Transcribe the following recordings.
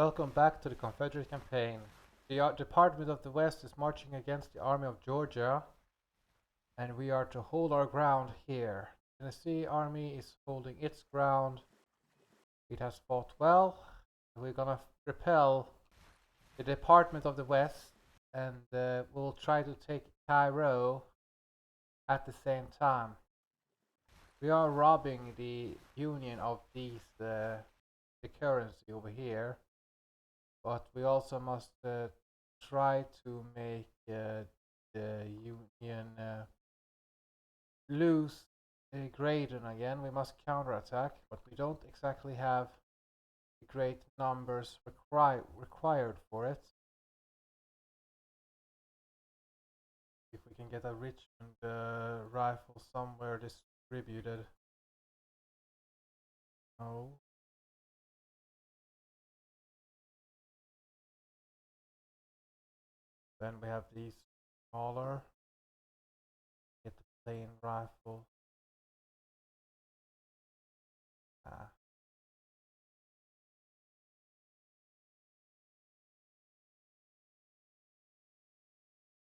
Welcome back to the Confederate campaign. The Department of the West is marching against the Army of Georgia, and we are to hold our ground here. The Tennessee Army is holding its ground. It has fought well. We're gonna repel the Department of the West, and we'll try to take Cairo at the same time. We are robbing the Union of the currency over here, but we also must try to make the Union lose Graydon again. We must counterattack, but we don't exactly have the great numbers required for it. If we can get a Richmond rifle somewhere distributed. No. Then we have these smaller. Get the plain rifle.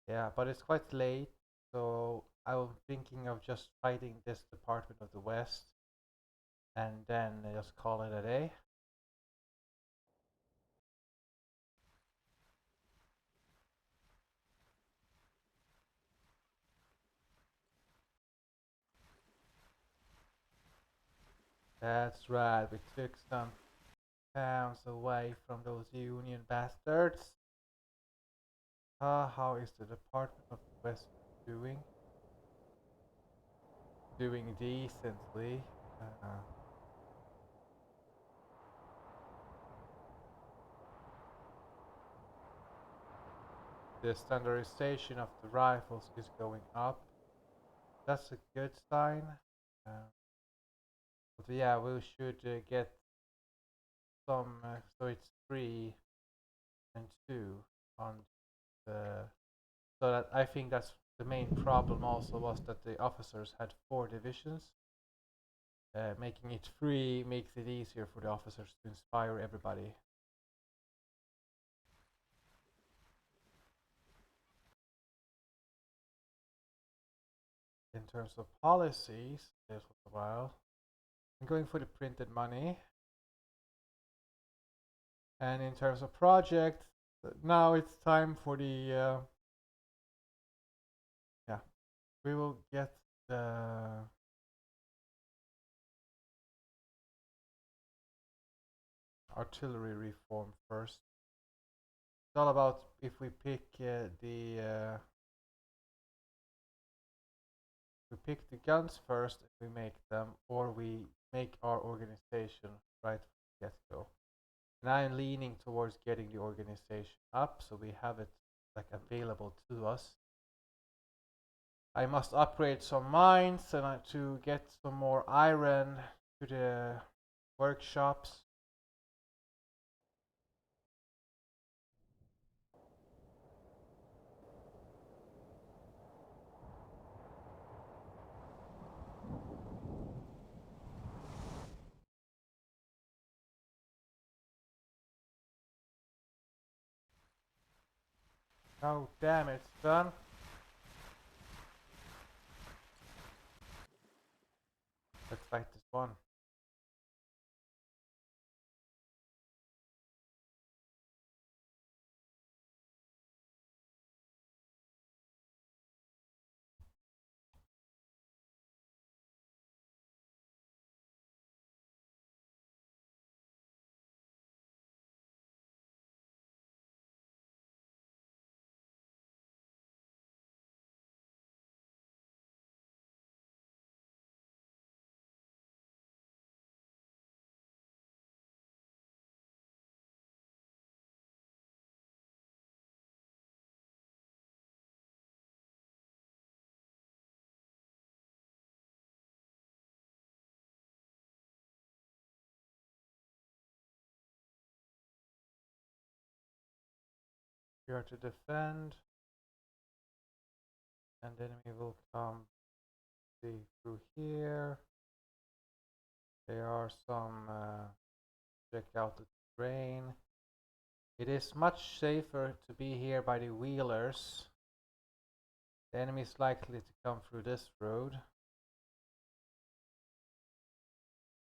Yeah, but it's quite late, so I'm thinking of just fighting this Department of the West and then just call it a day. That's right, we took some towns away from those Union bastards. How is the Department of the West doing? Doing decently. The standardization of the rifles is going up. That's a good sign. But yeah, we should get some, so it's 3 and 2 on the, so that I think that's the main problem also, was that the officers had 4 divisions. Making it 3 makes it easier for the officers to inspire everybody. In terms of policies, this was a while. I'm going for the printed money. And in terms of project, now it's time for the yeah, we will get the artillery reform first. It's all about if we pick we pick the guns first if we make them, or we make our organization right from the get-go. And I'm leaning towards getting the organization up so we have it like available to us. I must upgrade some mines and to get some more iron to the workshops. Oh damn, it's done. Let's fight this one. We are to defend, and then we will come through here. There are some check out the terrain. It is much safer to be here by the wheelers. The enemy is likely to come through this road.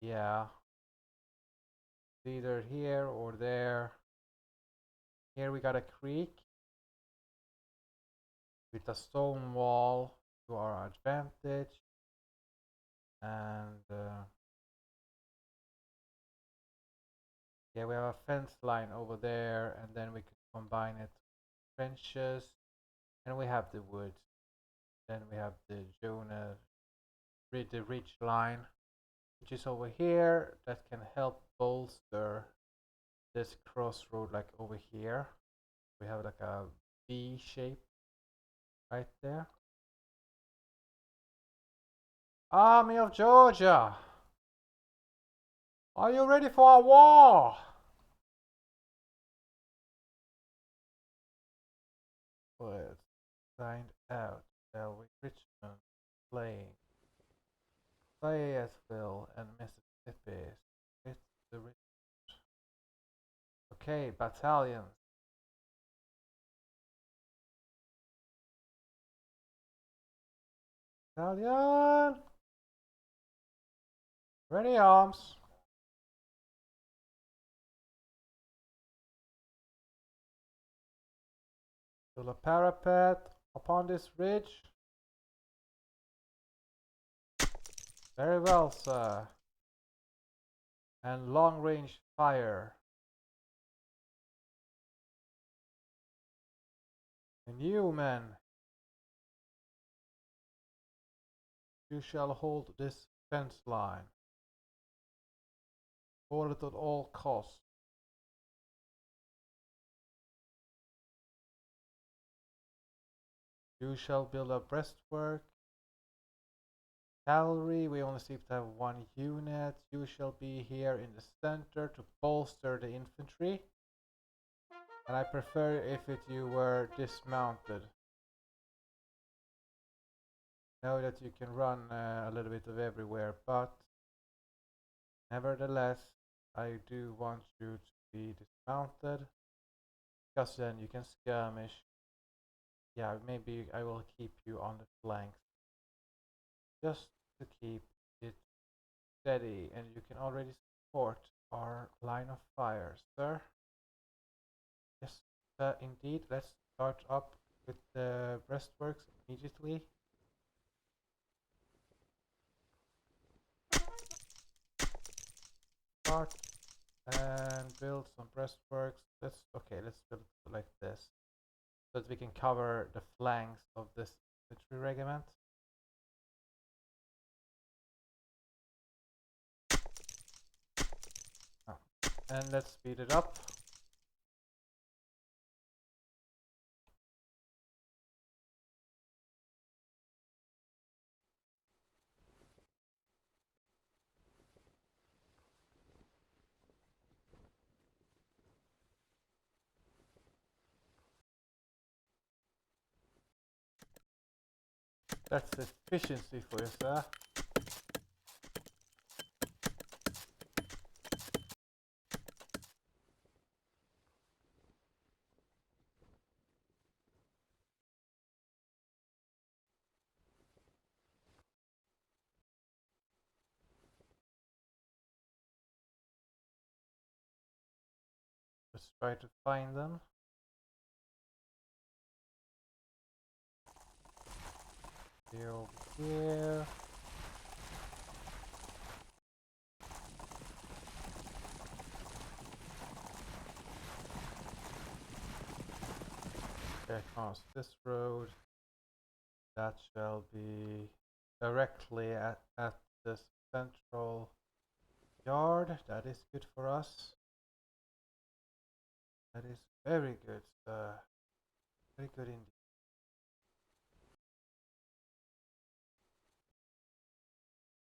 Yeah. Either here or there. Here we got a creek with a stone wall to our advantage. And yeah, we have a fence line over there, and then we can combine it with trenches. And we have the woods. Then we have the Jonah, the ridge line, which is over here, that can help bolster this crossroad, like over here. We have like a V shape right there. Army of Georgia, are you ready for a war? Let's find out, shall we? Richmond, Plain, Fayetteville, and Mississippi. It's the rich. Okay, battalions. Battalion! Ready arms. Build a parapet upon this ridge. Very well, sir. And long range fire. And you, men, you shall hold this fence line. Hold it at all costs. You shall build a breastwork. Cavalry, we only seem to have one unit. You shall be here in the center to bolster the infantry. And I prefer if you were dismounted. Know that you can run a little bit of everywhere, but nevertheless, I do want you to be dismounted, because then you can skirmish. Yeah, maybe I will keep you on the flanks, just to keep it steady, and you can already support our line of fire, sir. Yes, indeed. Let's start up with the breastworks immediately. Start and build some breastworks. Let's build it like this, so that we can cover the flanks of this infantry regiment. Oh. And let's speed it up. That's efficiency for you, sir. Let's try to find them. Here, over here. Okay, across this road. That shall be directly at this central yard. That is good for us. That is very good, sir. Very good indeed.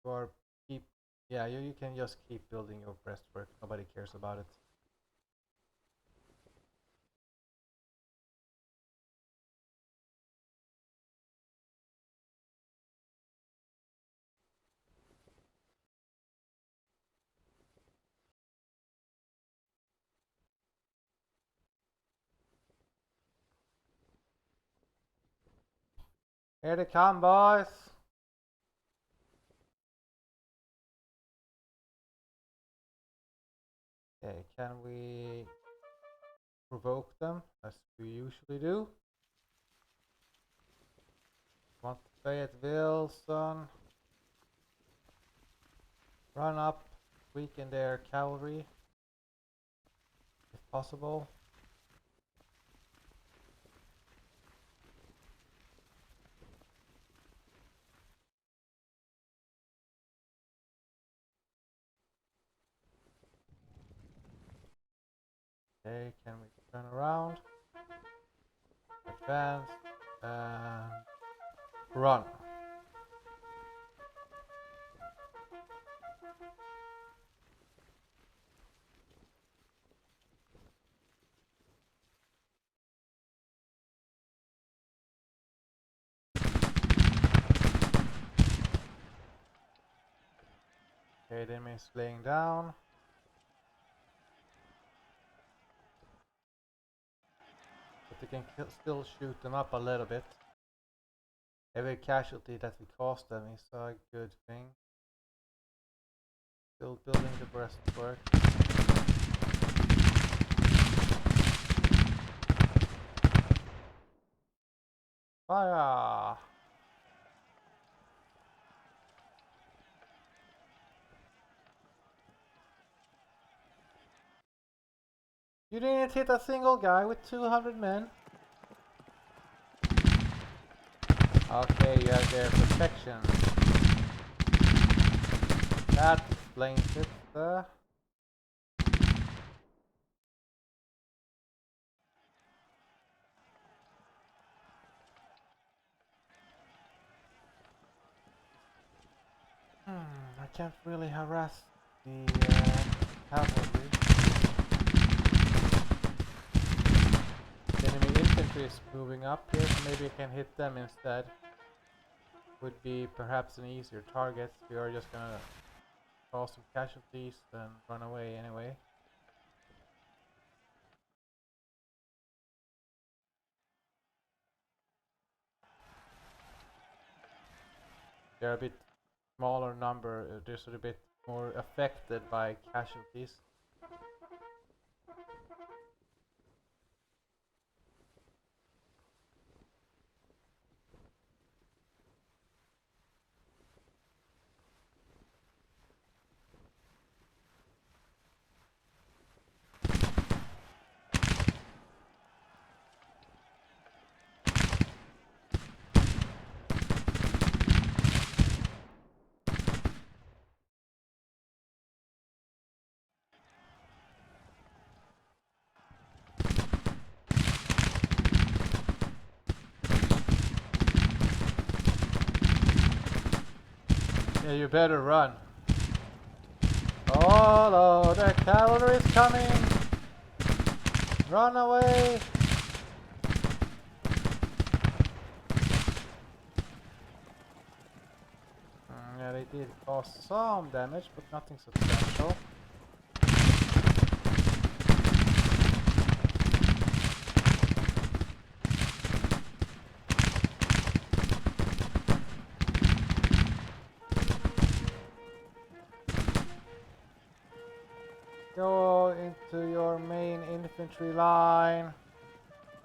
You are keep, yeah, you can just keep building your breastwork. Nobody cares about it. Here they come, boys. Okay, can we provoke them as we usually do? Want to play at Wilson. Run up, weaken their cavalry, if possible. Okay, can we turn around? Advance and run. Okay, the enemy is laying down. But they can still shoot them up a little bit. Every casualty that we cost them is a good thing. Still building the breastwork. Fire! You didn't hit a single guy with 200 men. Okay, you have their protection. That explains it. I can't really harass the cavalry. The enemy infantry is moving up here, so maybe I can hit them instead. Would be perhaps an easier target. We are just gonna cause some casualties and run away anyway. They're a bit smaller number, they're sort of a bit more affected by casualties. Yeah, you better run. Oh, the cavalry is coming! Run away! Yeah, they did cause some damage, but nothing substantial. Go into your main infantry line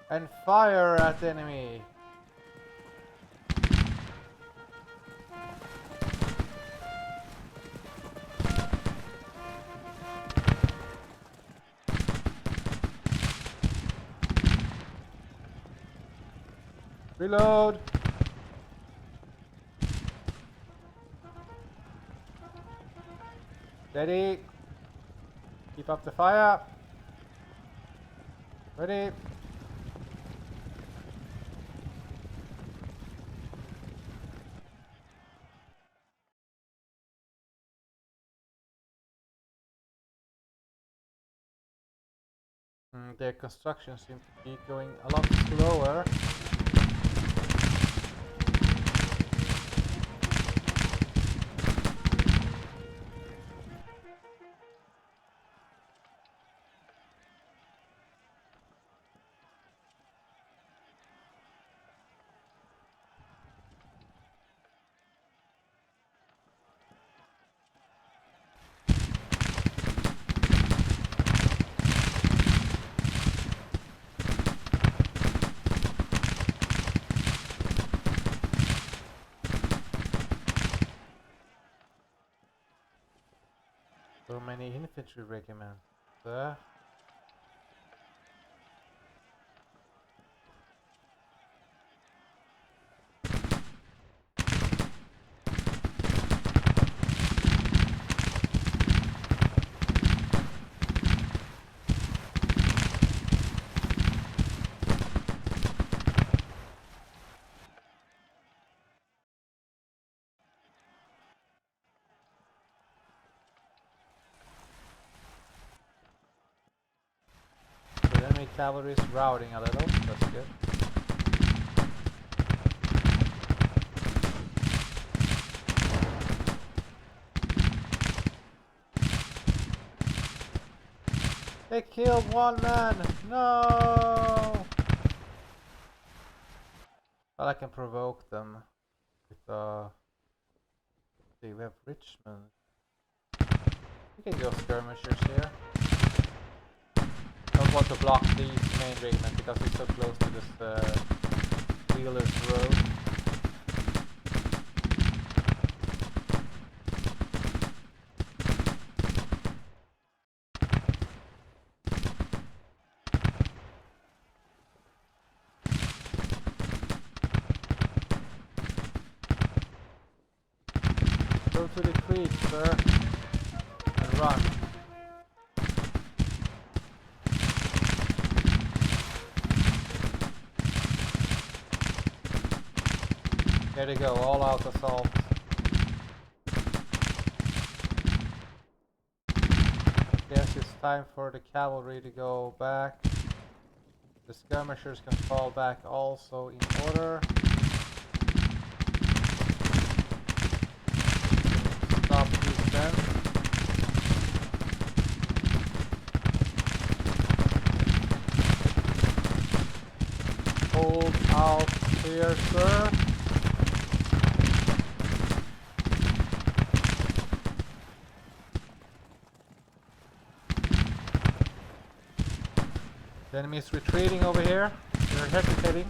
and fire at the enemy. Reload. Steady. Keep up the fire. Ready. Their construction seems to be going a lot slower. any infantry regiments. The enemy cavalry is routing a little, that's good. They killed one man! No! Well, I can provoke them with see, we have Richmond. We can go skirmishers here. Don't want to block these main regiments because it's so close to this Wheeler's Road. Go to the creek, sir, and run. There they go, all out assault. Guess it's time for the cavalry to go back. The skirmishers can fall back also in order. Stop these men. Hold out here, sir. The enemy is retreating over here. They're hesitating.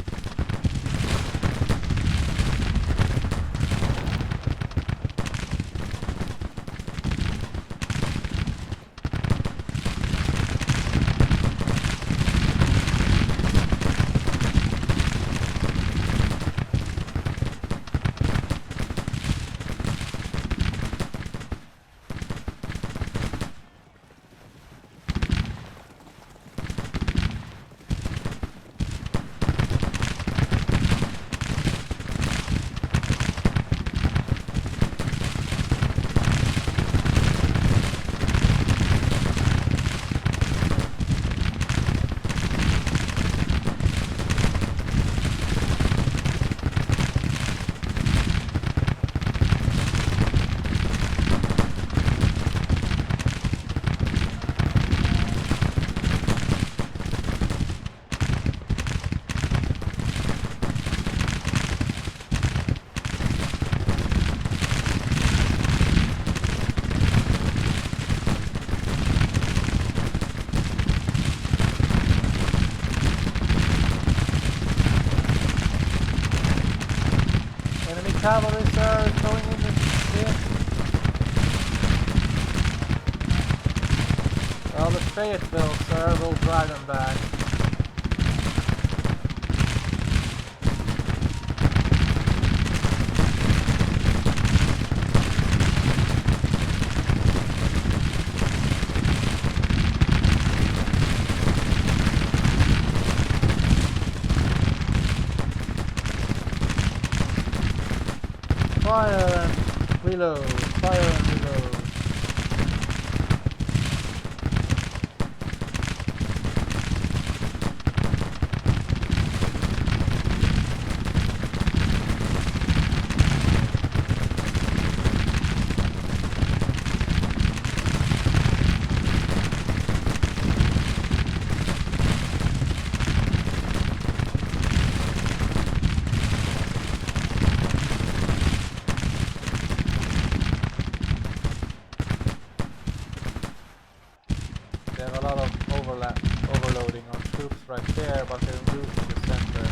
Cavalry, sir, is going in the pit. Well, the Fayetteville, sir, will drive them back. Fire and reload, fire and reload. They have a lot of overloading on troops right there, but they're moved to the center.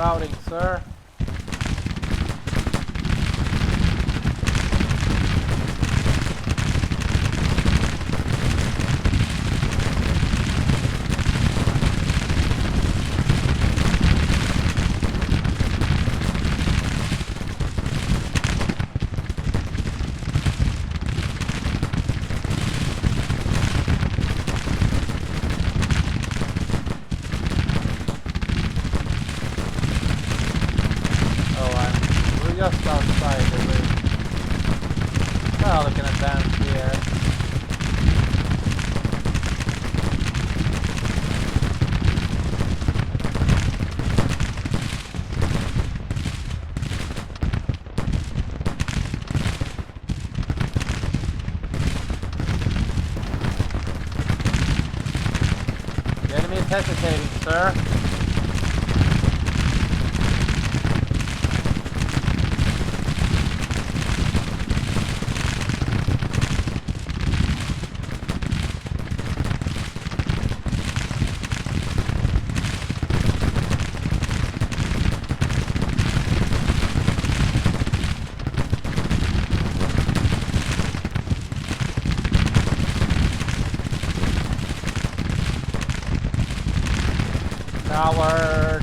routing, sir. Just outside the room. Well, we can advance here. The enemy is hesitating, sir. Coward.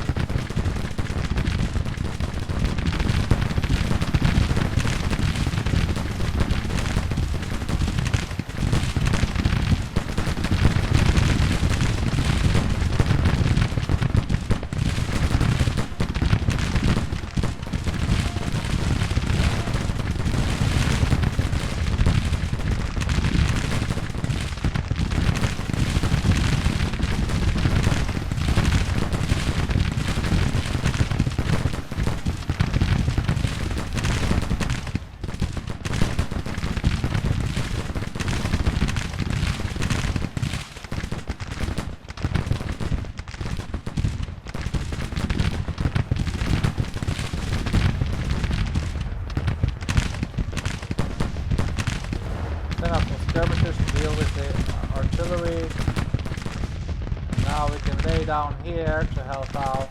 Send up some skirmishers to deal with the artillery. And now we can lay down here to help out.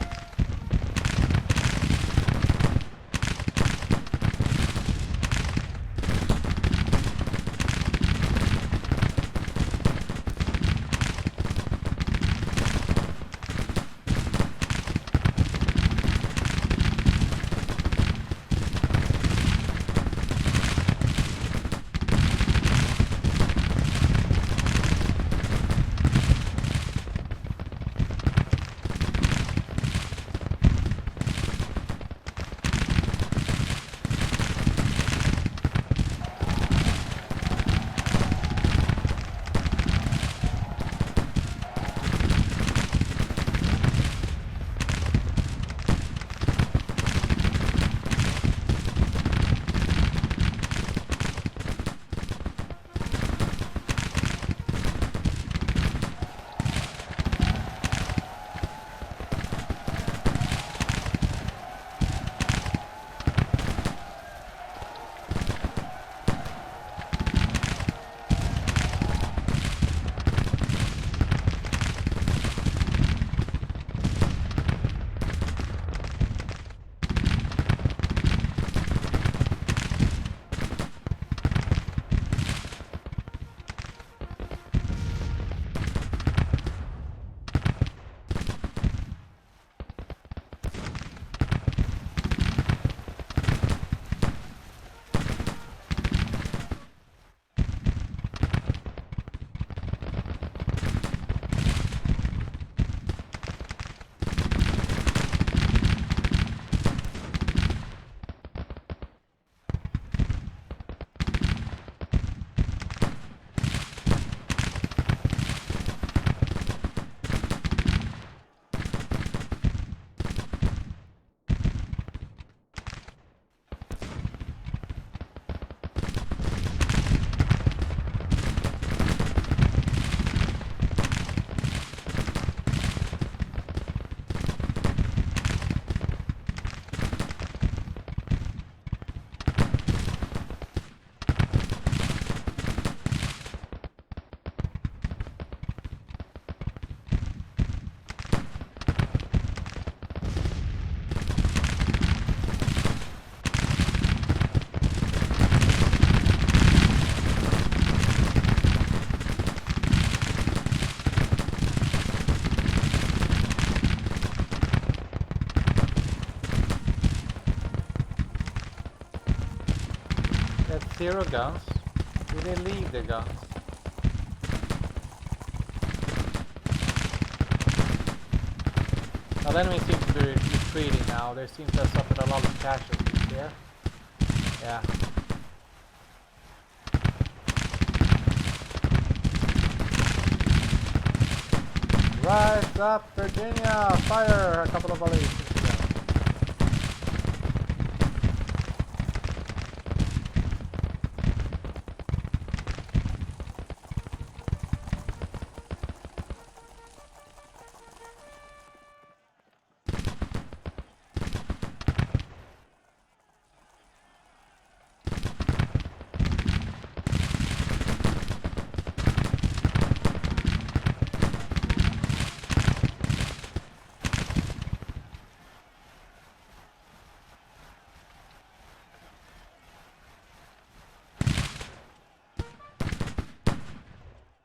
0 guns. We didn't leave the guns. Now the enemy seems to be retreating now. They seem to have suffered a lot of casualties here. Yeah. Rise up, Virginia! Fire! A couple of volleys.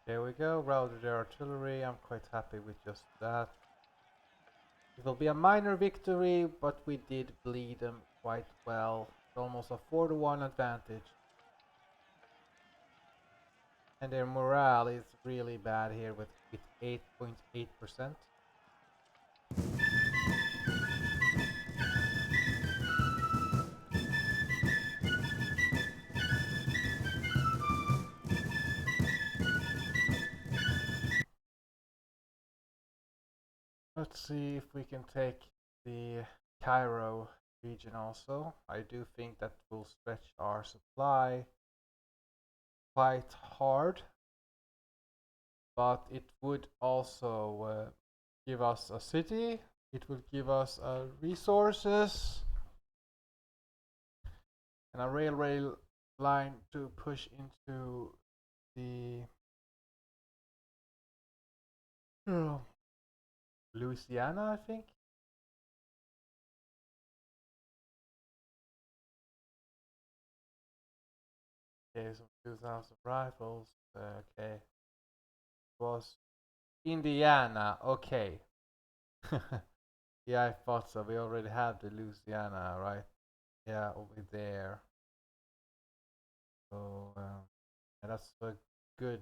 There we go, routed their artillery. I'm quite happy with just that. It will be a minor victory, but we did bleed them quite well. It's almost a 4-to-1 advantage. And their morale is really bad here with 8.8%. Let's see if we can take the Cairo region also. I do think that will stretch our supply quite hard, but it would also give us a city. It would give us resources and a railway line to push into the Louisiana, I think. Okay, some 2,000 rifles. Okay, it was Indiana. Okay. Yeah, I thought so. We already had the Louisiana, right? Yeah, over there. So yeah, that's a good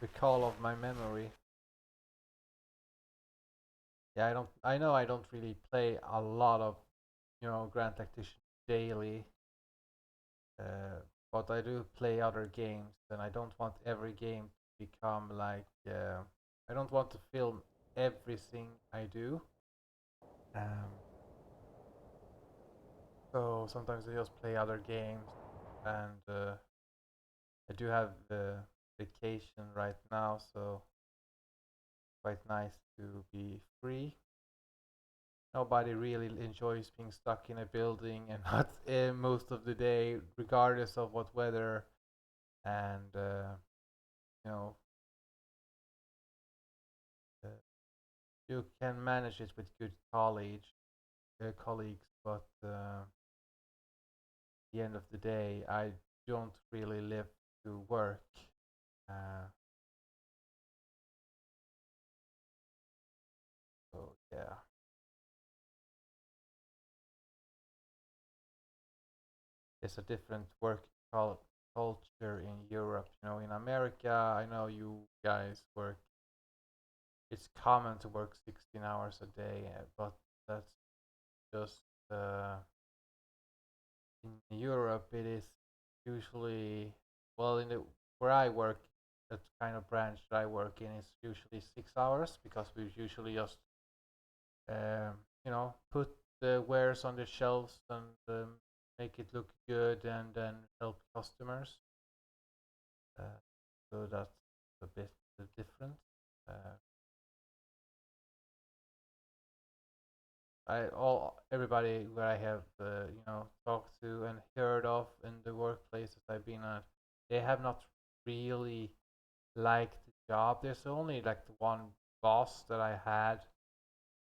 recall of my memory. Yeah, I know I don't really play a lot of, Grand Tactician daily, but I do play other games, and I don't want every game to become like, I don't want to film everything I do. Um, so sometimes I just play other games, and I do have the vacation right now, so quite nice to be free. Nobody really enjoys being stuck in a building and not most of the day, regardless of what weather. And you know, uh, you can manage it with good colleagues, but at the end of the day, I don't really live to work. Uh, so yeah, it's a different work culture in Europe. In America, I know you guys work. It's common to work 16 hours a day, but that's just in Europe. It is usually, well, in the where I work, that kind of branch that I work in is usually 6 hours, because we usually just put the wares on the shelves and make it look good and then help customers. Uh, so that's a bit different. Uh, everybody where I have talked to and heard of in the workplaces I've been at, they have not really liked the job. There's only like the one boss that I had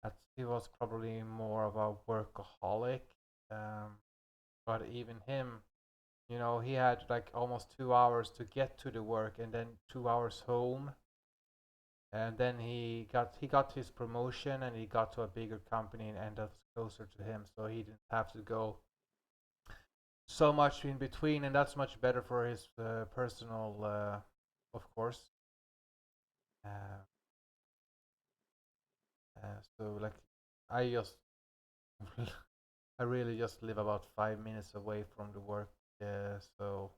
that he was probably more of a workaholic. Um, but even him, he had like almost 2 hours to get to the work and then 2 hours home. And then he got his promotion and he got to a bigger company and ended up closer to him, so he didn't have to go so much in between, and that's much better for his personal, of course. Uh, so like, I just, I really just live about 5 minutes away from the work, so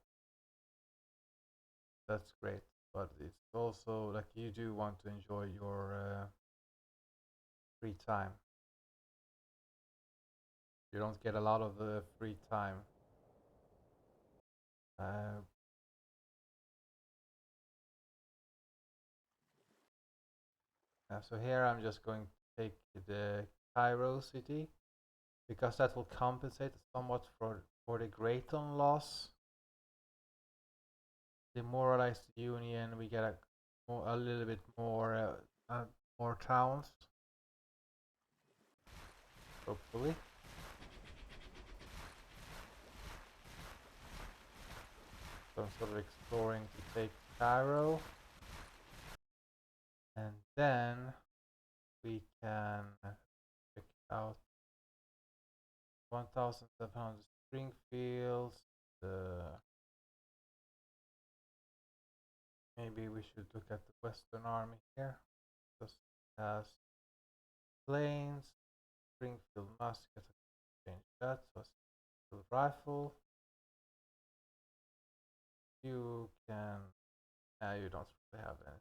that's great. But it's also like you do want to enjoy your free time. You don't get a lot of free time. Uh, so here I'm just going to take the Cairo city because that will compensate somewhat for the Grayton loss. Demoralized Union, we get a little bit more towns, hopefully. So I'm sort of exploring to take Cairo, and then we can check out 1,700 Springfields. Maybe we should look at the Western Army here. Because it has planes, Springfield musket. Change that. So Springfield rifle. You can. You don't really have any.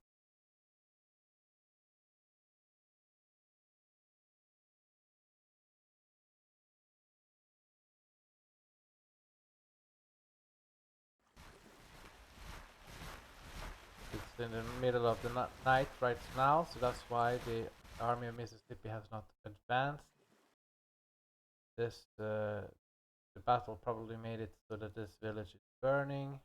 It's in the middle of the night right now, so that's why the Army of Mississippi has not advanced. The battle probably made it so that this village is burning.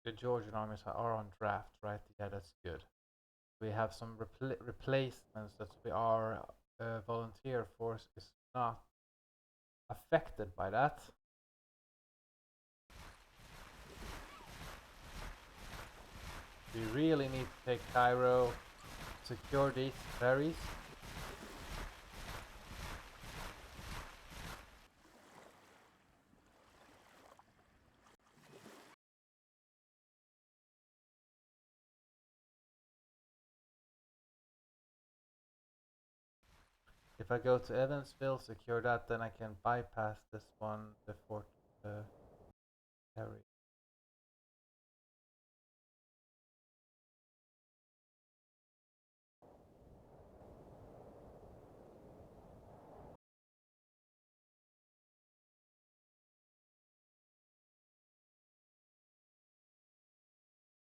The Georgian armies are on draft, right? Yeah, that's good. We have some replacements that our volunteer force is not affected by that. We really need to take Cairo, secure these ferries. If I go to Evansville, secure that, then I can bypass this one, the Fort Perry.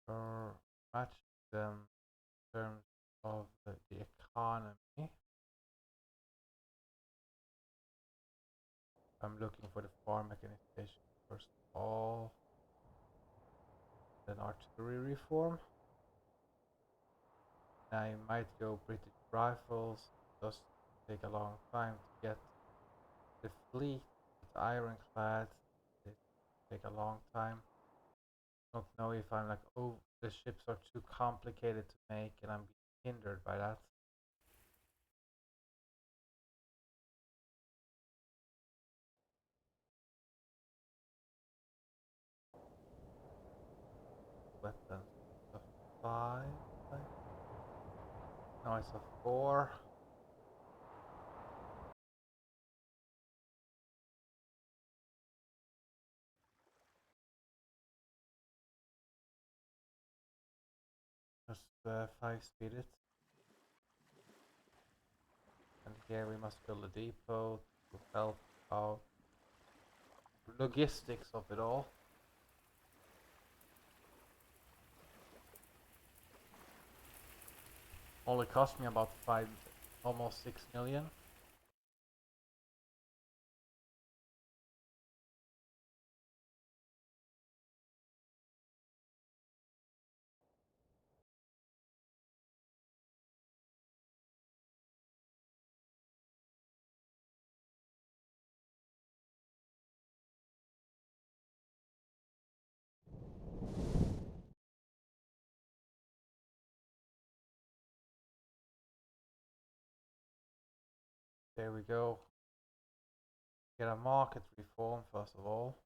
Or match them in terms of the economy. I'm looking for the farm mechanization first of all, then artillery reform. I might go British rifles, just take a long time to get the fleet with ironclad. It take a long time. Don't know if I'm like, oh, the ships are too complicated to make and I'm being hindered by that. Weapons, a 5, no, it's a 4. Just 5-speed it. And here we must build a depot to help out logistics of it all. Only cost me about 5, almost 6 million. There we go. Get a market reform first of all.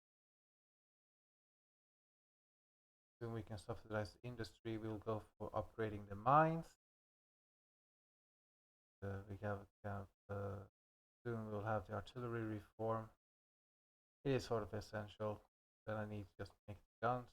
Soon we can subsidize the industry. We'll go for upgrading the mines. Soon we'll have the artillery reform. It is sort of essential. Then I need to just make the guns.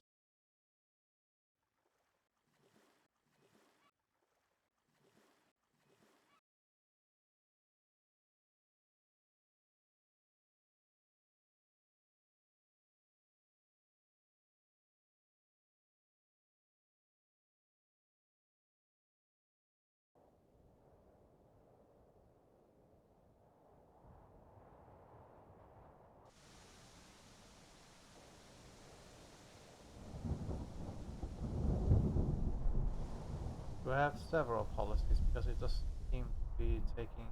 We have several policies because it doesn't seem to be taking.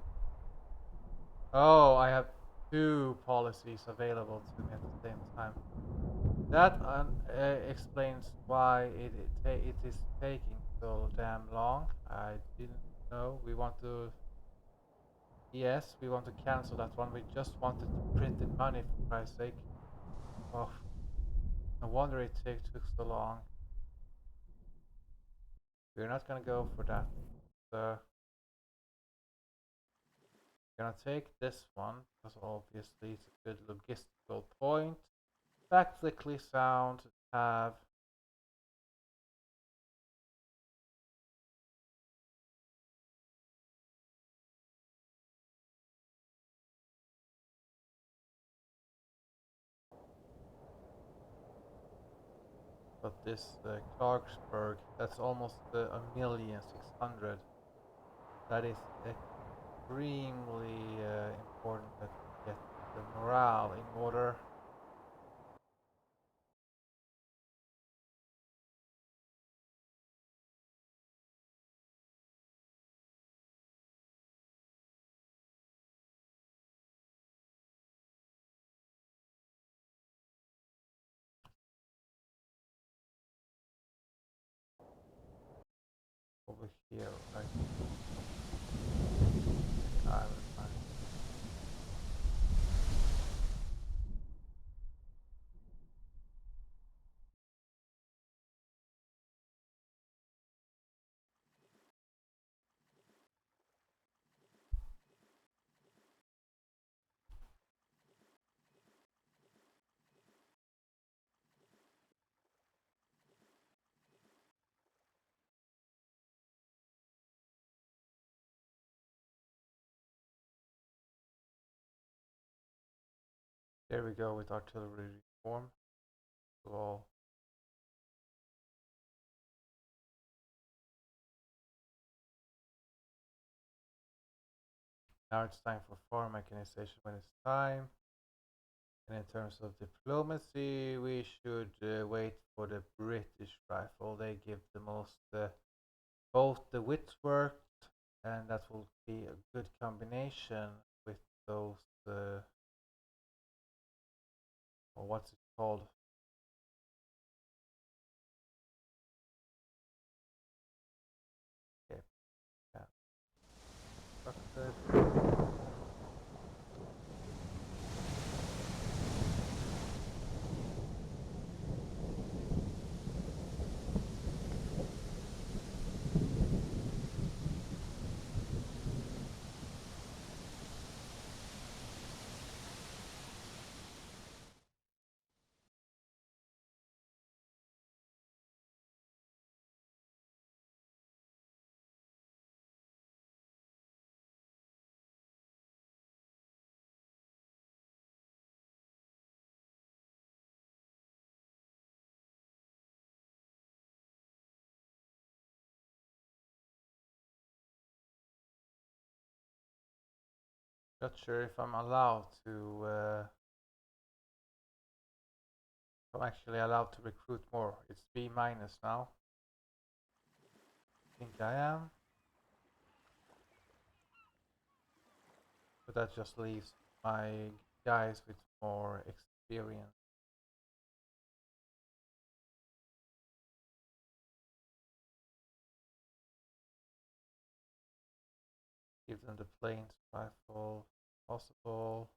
Oh, I have two policies available to me at the same time. That explains why it is taking so damn long. I didn't know. We want to. Yes, we want to cancel that one. We just wanted to print in money for Christ's sake. Oh, no wonder it took so long. We're not gonna go for that. We're gonna take this one because obviously it's a good logistical point. Tactically sound to have. But this Clarksburg, that's almost a million 600. That is extremely important that we get the morale in order. Over here, right? Island line. There we go with artillery reform. So now it's time for farm mechanization when it's time. And in terms of diplomacy, we should wait for the British rifle. They give the most, both the wit work, and that will be a good combination with those, or what's it called? Okay, yeah, constructed. Not sure if I'm allowed to. I'm actually allowed to recruit more. It's B minus now. I think I am. But that just leaves my guys with more experience. Give them the planes rifle possible.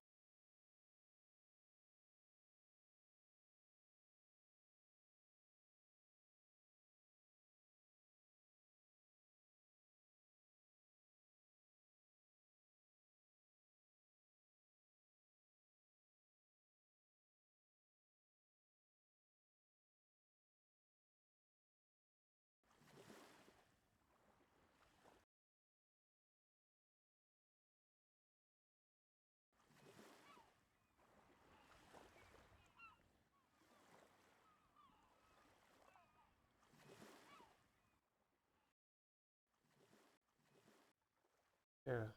Here,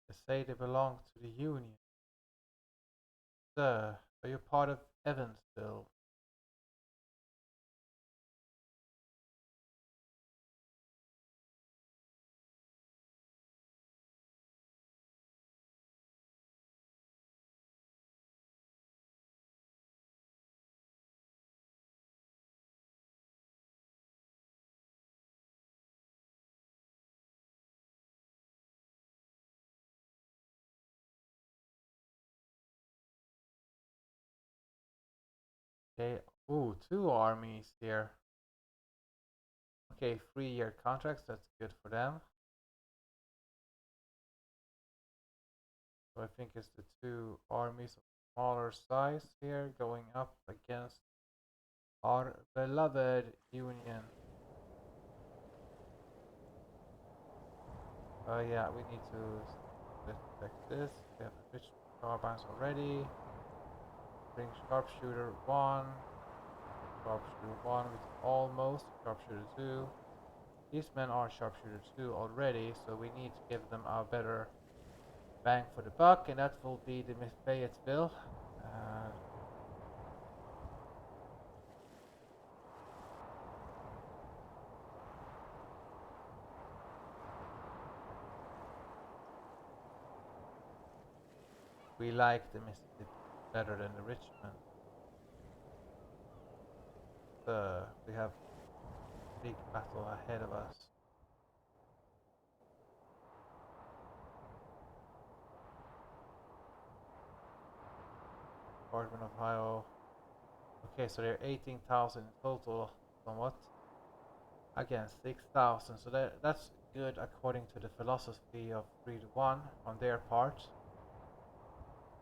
they say they belong to the Union. Sir, are you part of Evansville? Okay. Ooh, two armies here. Okay, 3-year contracts. That's good for them. So I think it's the two armies of smaller size here going up against our beloved Union. Oh yeah, we need to check this. We have the rich carbines already. Bring sharpshooter 1, sharpshooter 1 with almost, sharpshooter 2. These men are sharpshooter 2 already, so we need to give them a better bang for the buck, and that will be the Miss Fayetteville. Uh, we like the Mississippi better than the Richmond. We have a big battle ahead of us. Department of Ohio. Okay, so there are 18,000 in total, somewhat. Again, 6,000. So that's good according to the philosophy of 3 to 1 on their part.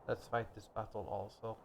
Let's fight this battle also.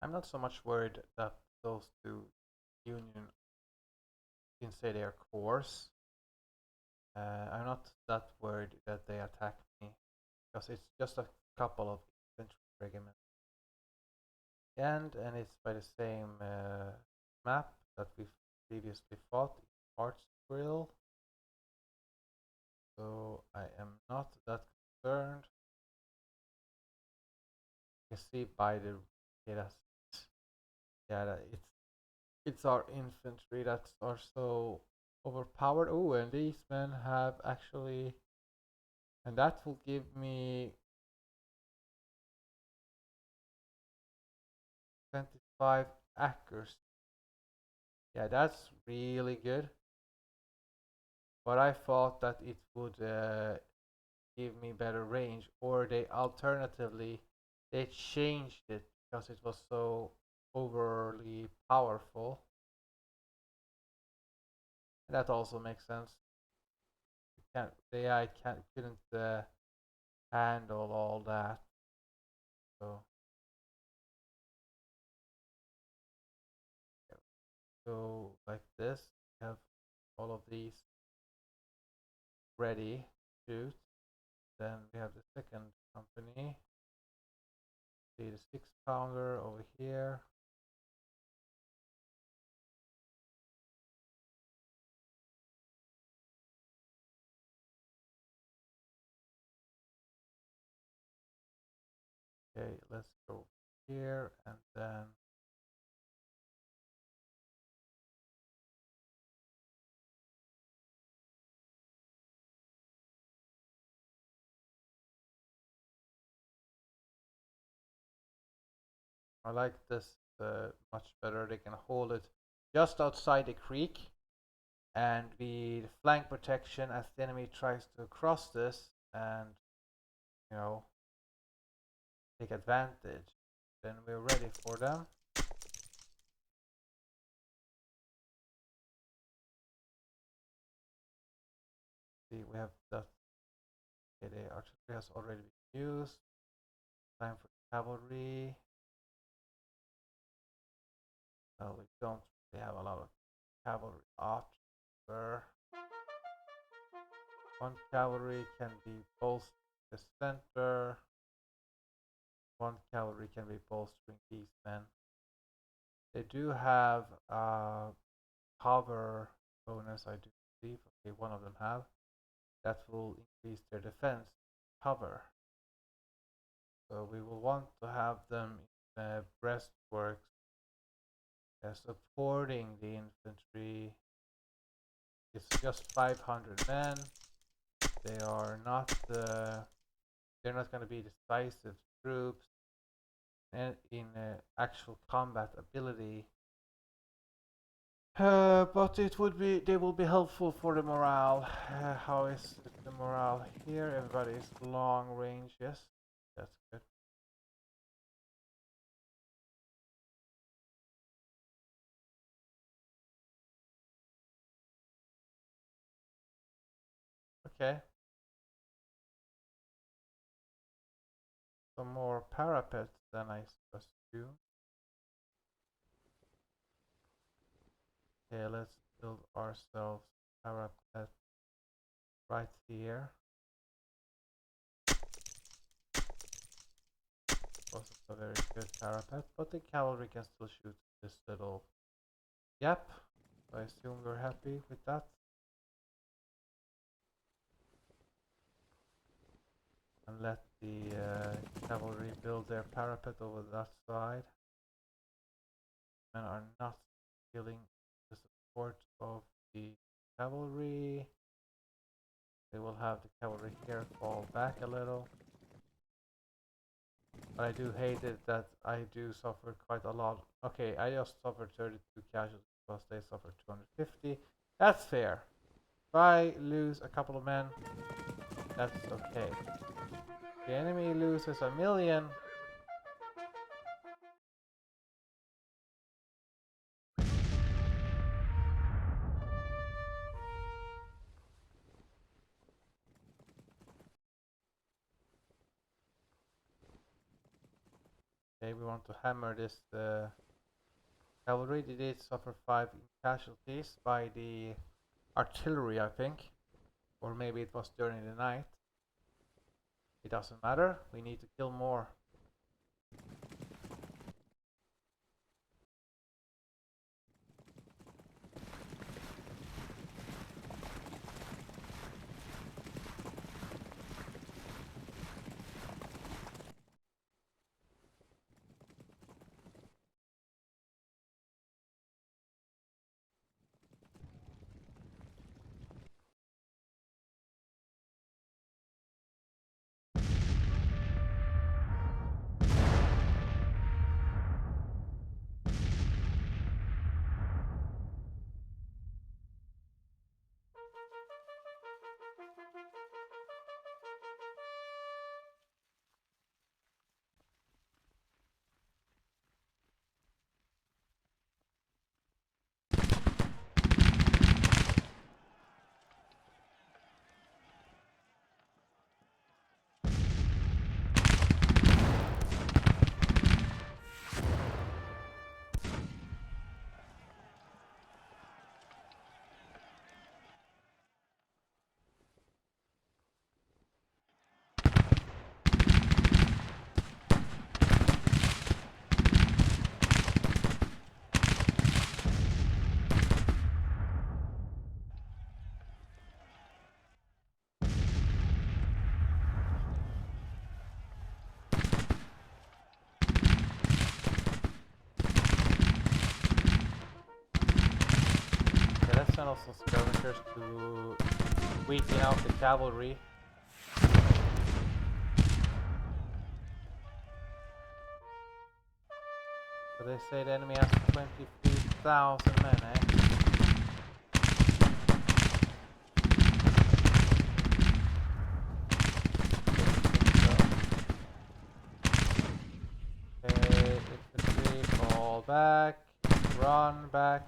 I'm not so much worried that those two Union can say they are coarse. I'm not that worried that they attack me because it's just a couple of infantry regiments. And it's by the same map that we've previously fought in Hartsville. So I am not that concerned. You can see by the it's our infantry that are so overpowered. Oh, and these men have actually, and that will give me 25 accuracy. Yeah, that's really good. But I thought that it would give me better range, or they alternatively they changed it because it was so overly powerful. That also makes sense. The AI couldn't handle all that. So go like this. Have all of these ready. Shoot. Then we have the second company. See the 6-pounder over here. Okay, let's go here and then I like this much better. They can hold it just outside the creek and be the flank protection as the enemy tries to cross this, and you know, take advantage. Then we're ready for them. See, we have that. Okay, the artillery has already been used. Time for cavalry. No, we don't really have a lot of cavalry after. One cavalry can be bolstering the center. One cavalry can be bolstering these men. They do have cover bonus, I do believe. Okay, one of them have. That will increase their defense cover. So we will want to have them in the breastworks supporting the infantry. It's just 500 men. They are not they're not going to be decisive troops in actual combat ability. But they will be helpful for the morale. How is the morale here? Everybody is long range, yes, that's good. Okay. Some more parapets than I assume. Okay, let's build ourselves parapet right here. Also a very good parapet, but the cavalry can still shoot this little gap. So I assume we're happy with that. And let the cavalry build their parapet over that side. Men are not feeling the support of the cavalry. They will have the cavalry here fall back a little. But I do hate it that I do suffer quite a lot. Okay, I just suffered 32 casualties because they suffered 250. That's fair. If I lose a couple of men, that's okay. The enemy loses 1,000,000. Okay, we want to hammer this cavalry. They did suffer 5 casualties by the artillery, I think. Or maybe it was during the night. It doesn't matter. We need to kill more. Let's send also skirmishers to weaken out the cavalry. So they say the enemy has 23,000 men, eh? back. Run back.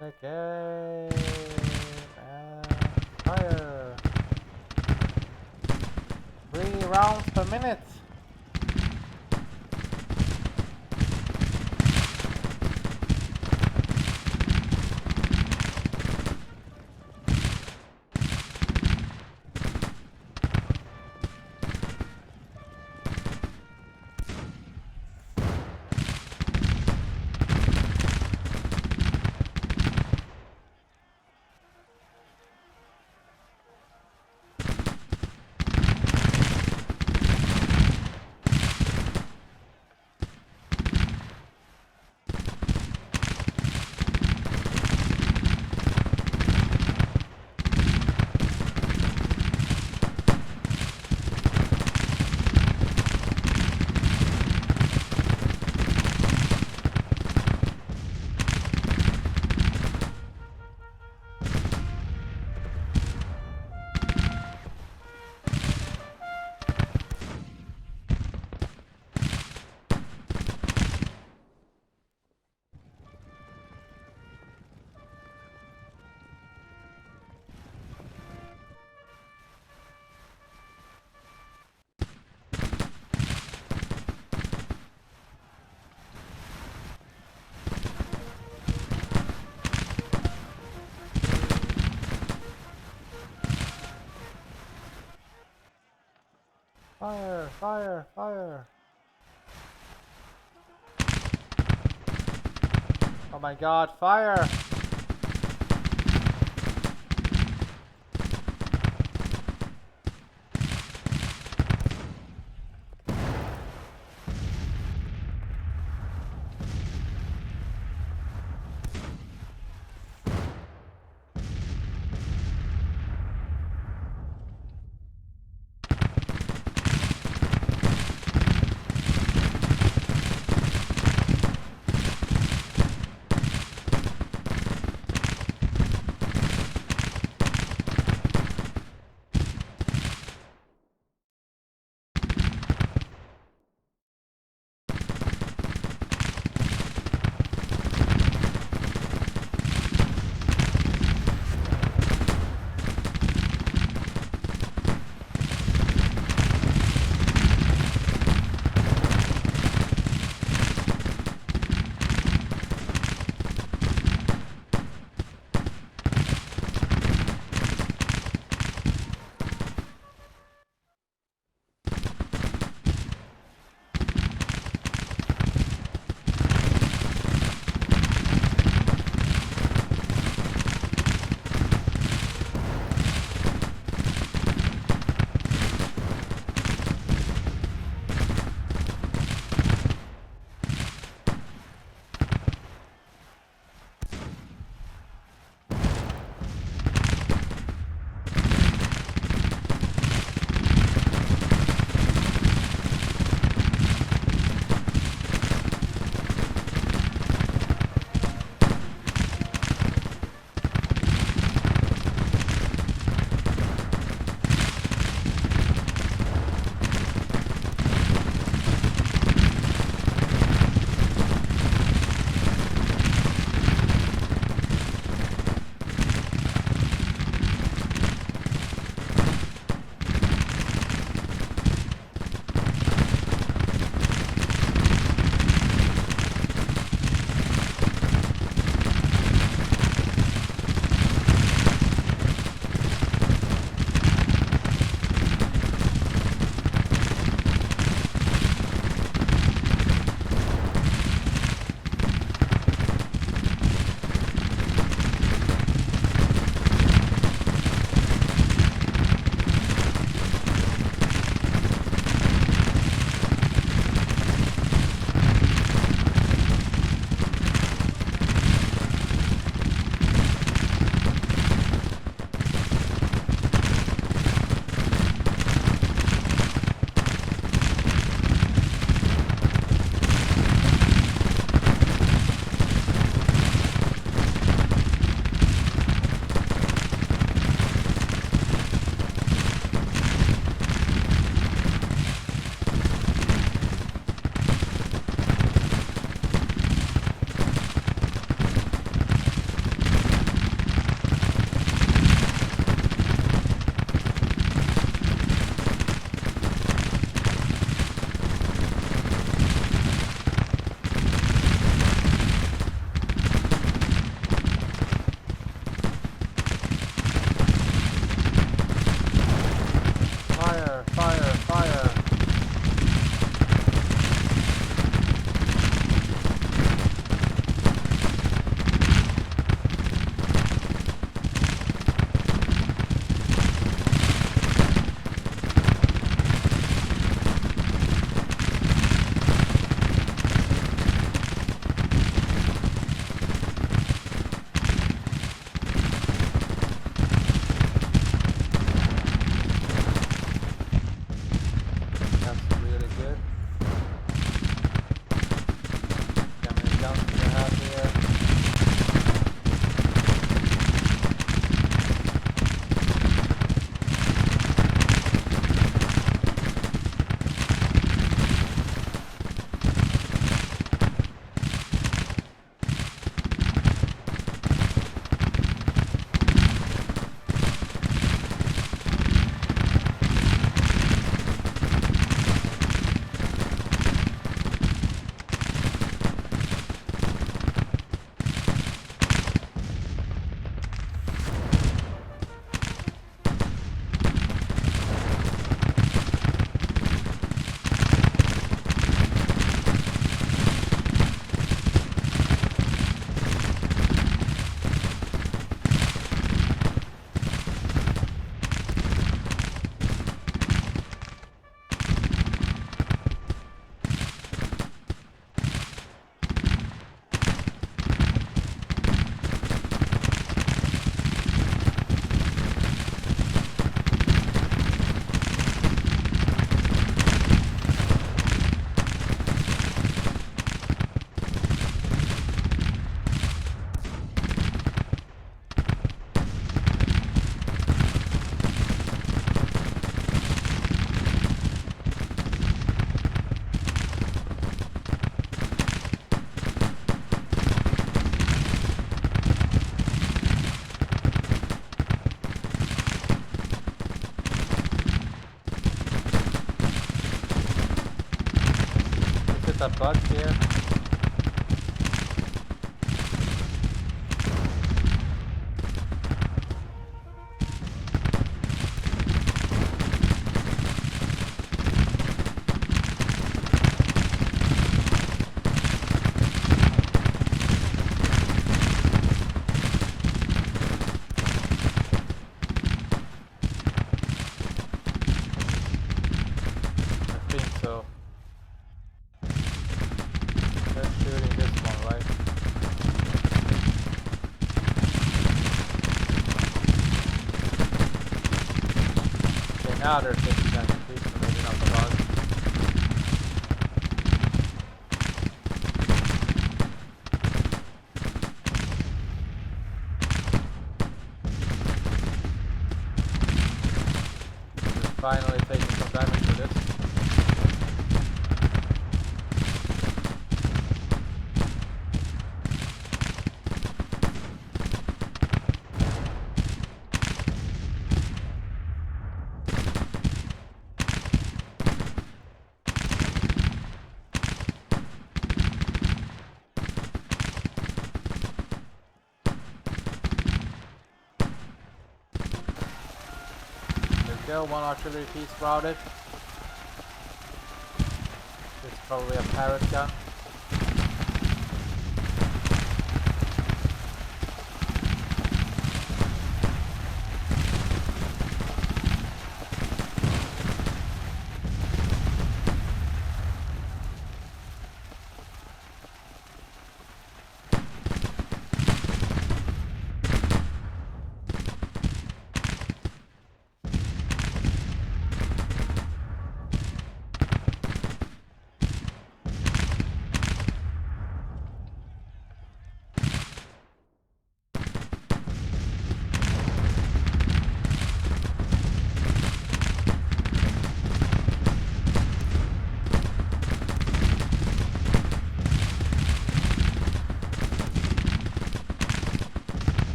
Okay. And fire. 3 rounds per minute. Fire, fire, fire. Oh my god, fire! there's a bug here. I think so. They're shooting this one, right? Okay, now they're taking that street, so maybe not the bug. We're finally taking some damage with this. Go, one artillery piece routed. It's probably a parrot gun.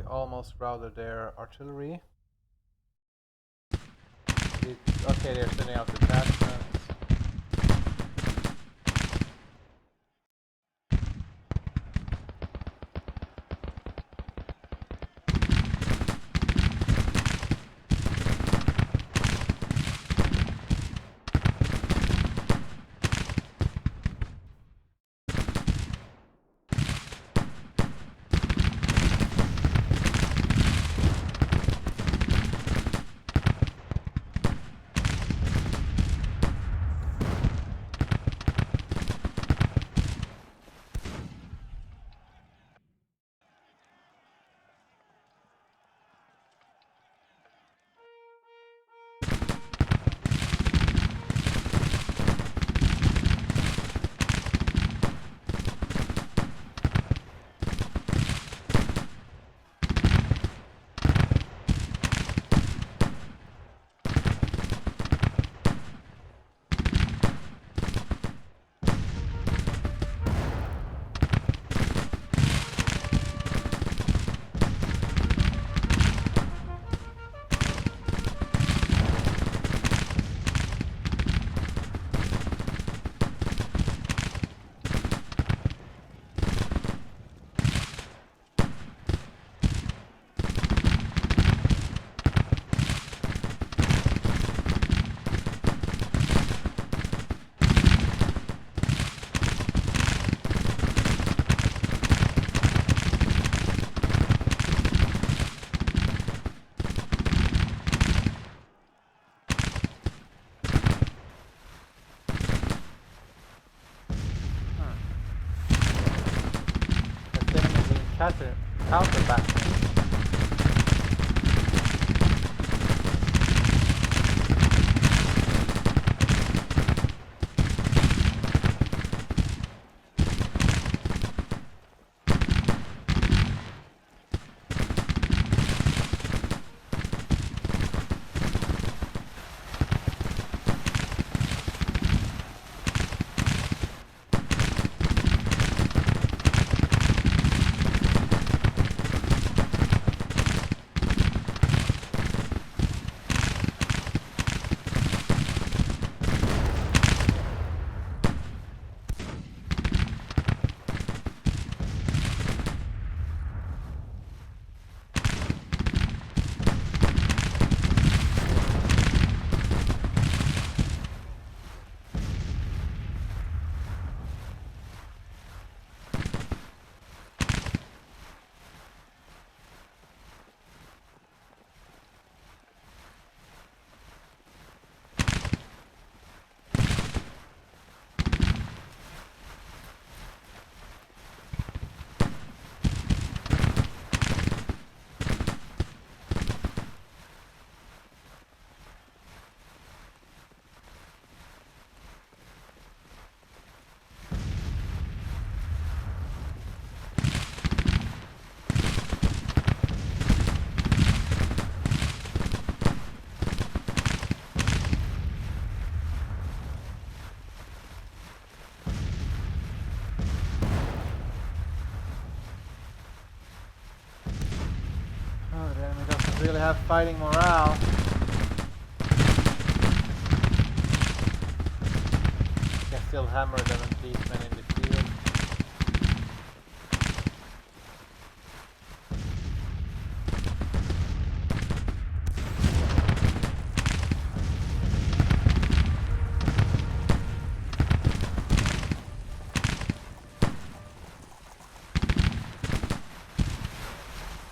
Almost routed their artillery. Okay, they're sending out detachments. Counterback. really have fighting morale. You can still hammer them and these men in the field.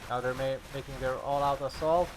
Now they're making their all-out assault.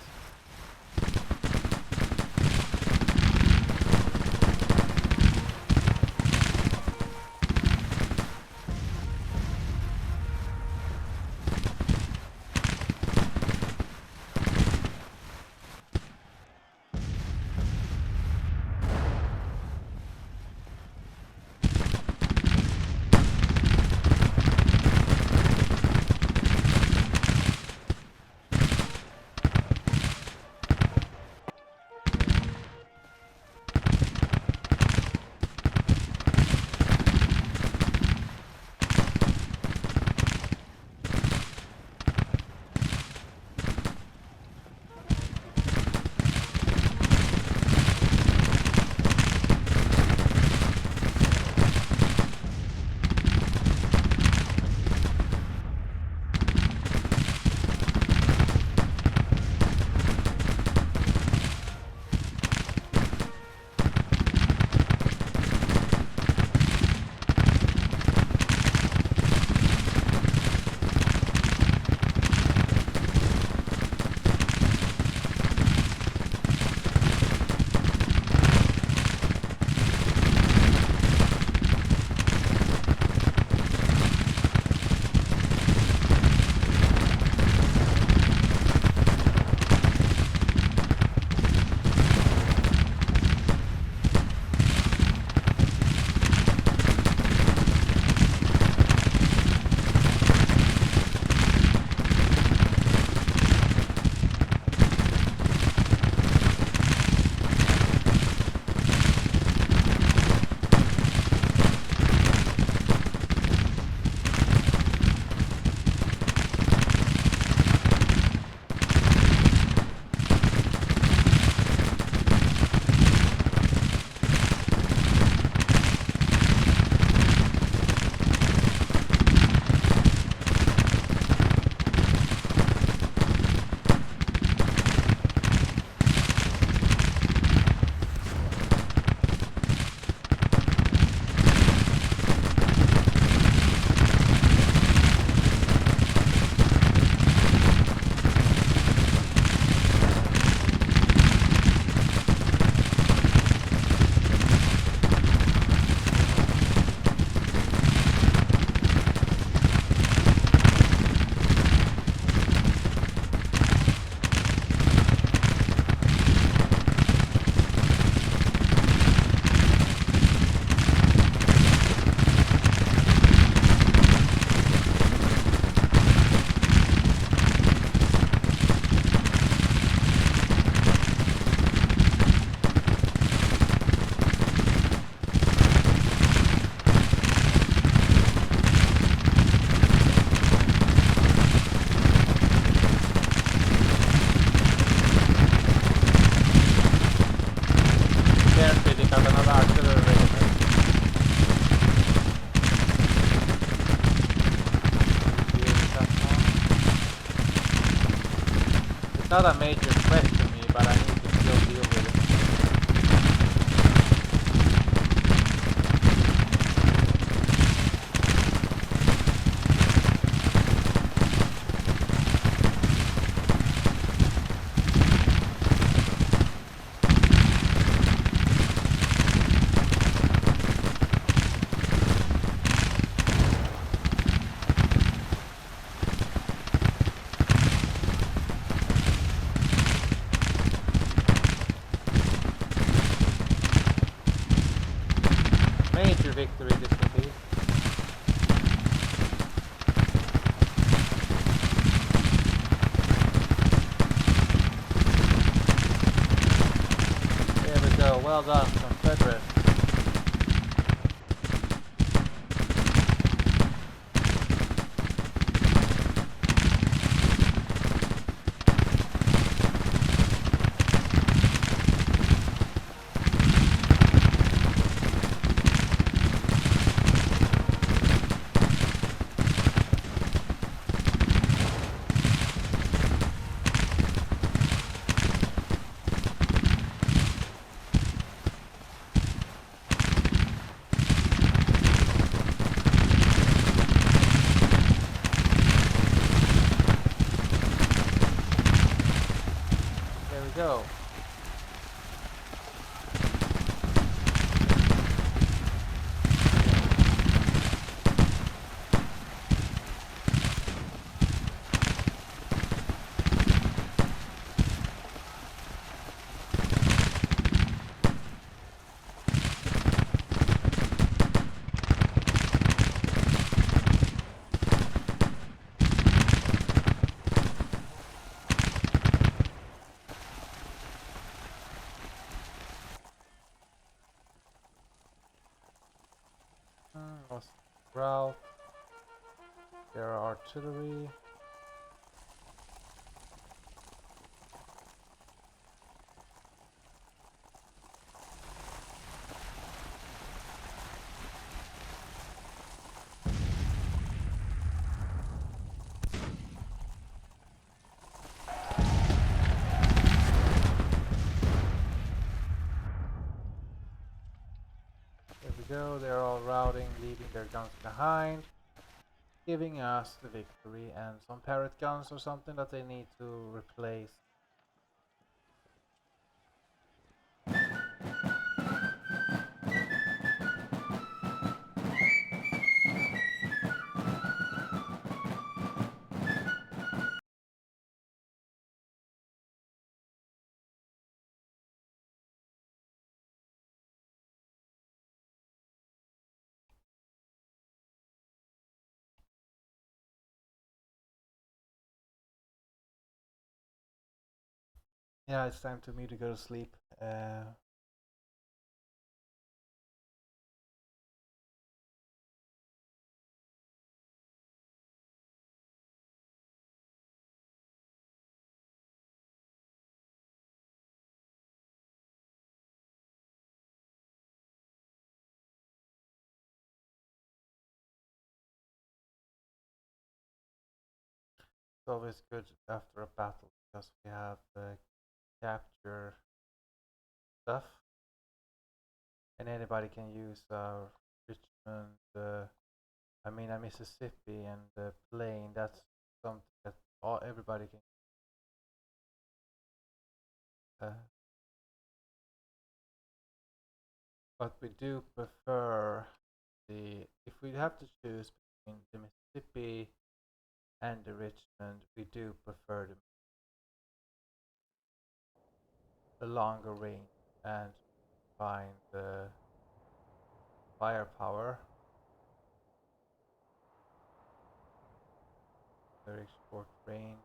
Not a major threat to me, but I need to still deal with it. There are artillery. There we go, they're all routing, leaving their guns behind, giving us the victory and some parrot guns or something that they need to replace. Yeah, it's time for me to go to sleep. It's always good after a battle because we have capture stuff, and anybody can use Richmond. I mean, Mississippi and the plane. That's something that everybody can. But we do prefer the. If we have to choose between the Mississippi and the Richmond, we do prefer the longer range and find the firepower, very short range.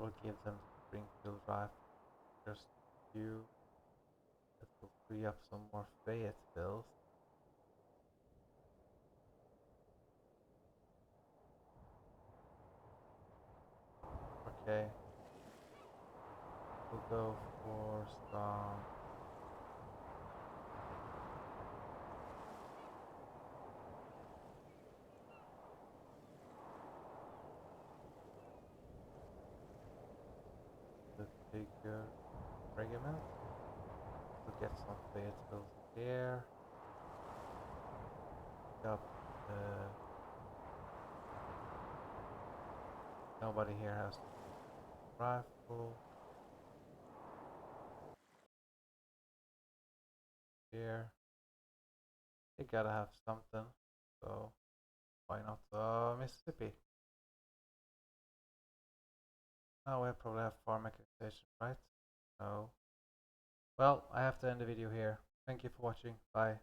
We'll give them Springfield rifle. Just a few. That will free up some more Fayetteville. Okay. We'll go for some. The bigger regiment. We'll get some Fayetteville here. Pick up nobody here has rifle. Here. They gotta have something. So why not Mississippi? Oh, we probably have farm mechanization, right? No. Well, I have to end the video here. Thank you for watching. Bye.